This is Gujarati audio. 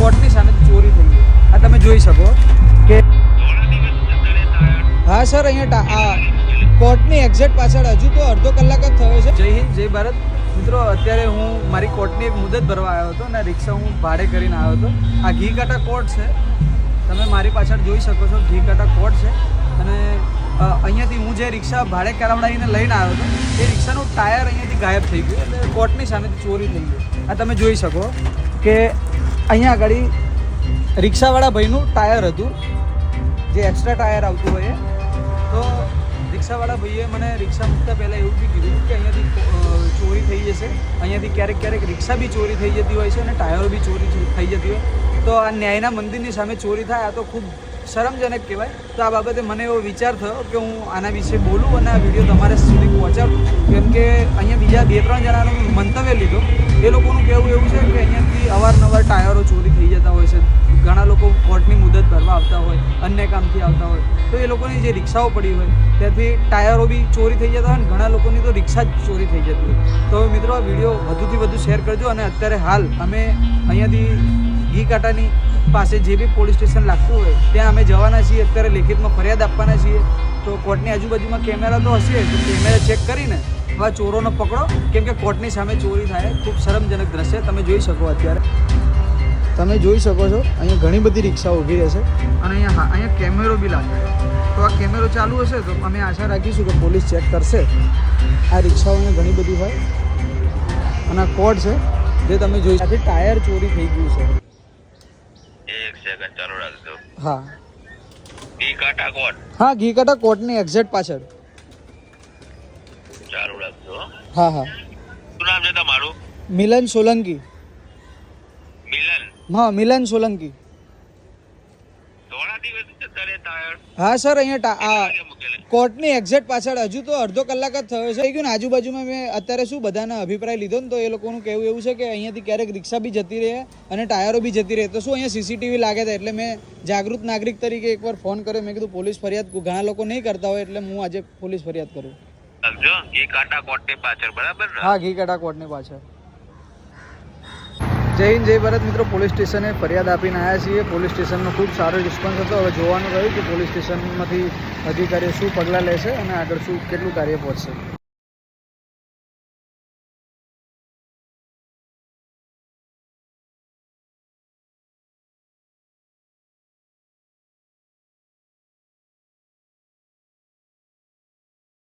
કોર્ટની સામે ચોરી થઈ ગઈ. આ તમે જોઈ શકો કે હા સર, અહીંયા કોર્ટની એક્ઝેક્ટ પાછળ હજુ તો અડધો કલાક જ થયો છે. જય હિન્દ, જય ભારત. મિત્રો, અત્યારે હું મારી કોર્ટની એક મુદત ભરવા આવ્યો હતો અને રિક્ષા હું ભાડે કરીને આવ્યો હતો. આ ઘીકાટા કોર્ટ છે, તમે મારી પાછળ જોઈ શકો છો. ઘીકાટા કોર્ટ છે અને અહીંયાથી હું જે રિક્ષા ભાડે કરાવડાવીને લઈને આવ્યો હતો એ રિક્ષાનું ટાયર અહીંયાથી ગાયબ થઈ ગયું એટલે કોર્ટની સામેથી ચોરી થઈ ગઈ. આ તમે જોઈ શકો કે અહીંયા આગળ રિક્ષાવાળા ભાઈનું ટાયર હતું, જે એક્સ્ટ્રા ટાયર આવતું હોય તો રિક્ષાવાળા ભાઈએ મને રિક્ષા મૂકતા પહેલાં એવું બી કીધું કે અહીંયાથી ચોરી થઈ જશે. અહીંયાથી ક્યારેક રિક્ષા બી ચોરી થઈ જતી હોય છે અને ટાયરો બી ચોરી થઈ જતી હોય. તો આ ન્યાયના મંદિરની સામે ચોરી થાય આ તો ખૂબ શરમજનક કહેવાય. તો આ બાબતે મને એવો વિચાર થયો કે હું આના વિશે બોલું અને આ વિડીયો તમારા સુધી પહોંચાડું. કેમ કે અહીંયા બીજા 2-3 જણાનું મંતવ્ય લીધો. એ લોકોનું કહેવું એવું છે કે અહીંયાથી અવારનવાર ટાયરો ચોરી થઈ જતા હોય છે. ઘણા લોકો કોર્ટની મુદત ભરવા આવતા હોય, અન્ય કામથી આવતા હોય, તો એ લોકોની જે રિક્ષાઓ પડી હોય ત્યાંથી ટાયરો બી ચોરી થઈ જતા હોય અને ઘણા લોકોની તો રિક્ષા જ ચોરી થઈ જતી હોય. તો મિત્રો, આ વિડીયો વધુથી વધુ શેર કરજો. અને અત્યારે હાલ અમે અહીંયાથી ઘીકાટાની પાસે જે બી પોલીસ સ્ટેશન લાગતું હોય ત્યાં અમે જવાના છીએ. અત્યારે લેખિતમાં ફરિયાદ આપવાના છીએ. તો કોર્ટની આજુબાજુમાં કેમેરા તો હશે, તો કેમેરા ચેક કરીને આ ચોરોને પકડો. કેમ કે કોર્ટની સામે ચોરી થાય ખૂબ શરમજનક દ્રશ્ય તમે જોઈ શકો. અત્યારે તમે જોઈ શકો છો અહીંયા ઘણી બધી રિક્ષાઓ ઊભી રહેશે અને અહીંયા કેમેરો બી લાગે. તો આ કેમેરો ચાલુ હશે તો અમે આશા રાખીશું કે પોલીસ ચેક કરશે. આ રિક્ષાઓ અહીંયા ઘણી બધી હોય અને આ કોર્ટ છે જે તમે જોઈ શકો. ટાયર ચોરી થઈ ગયું છે. એક સેકન્ડ ચાલુ રાખજો. હા, ઘીકાટા કોર્ટ. હા, ઘીકાટા કોર્ટની એક્ઝેક્ટ પાછળ ચાલુ રાખજો. હા હા. શું નામ છે તમારું? મિલન સોલંકી. મિલન? હા, મિલન સોલંકી. થોડા દિવસ જતા રહે ટાયર? હા સર, અહીંયા મૂકેલા કોર્ટની એક્ઝેક્ટ પાછળ હજુ તો અડધો કલાક જ થયો છે. થઈ ગયું ને. આજુબાજુમાં મેં અત્યારે શું બધાના અભિપ્રાય લીધો ને તો એ લોકોનું કહેવું એવું છે કે અહીંયાથી ક્યારેક રિક્ષા બી જતી રહે અને ટાયરો બી જતી રહે. તો શું અહીંયા સીસીટીવી લાગે છે એટલે મેં જાગૃત નાગરિક તરીકે એકવાર ફોન કર્યો. મેં કીધું પોલીસ ફરિયાદ ઘણા લોકો નહીં કરતા હોય એટલે હું આજે પોલીસ ફરિયાદ કરું. સમજો, ઘીકાટા કોર્ટની પાછળ, બરાબર ને? હા, ઘીકાટા કોર્ટની પાછળ. જય હિન્દ, જય ભારત. મિત્રો, પોલીસ સ્ટેશને ફરિયાદ આપીને આવ્યા છીએ. પોલીસ સ્ટેશનનો ખૂબ સારો રિસ્પોન્સ હતો. હવે જોવાનું રહ્યું કે પોલીસ સ્ટેશનમાંથી અધિકારીઓ શું પગલાં લેશે અને આગળ કેટલું કાર્ય પહોંચશે.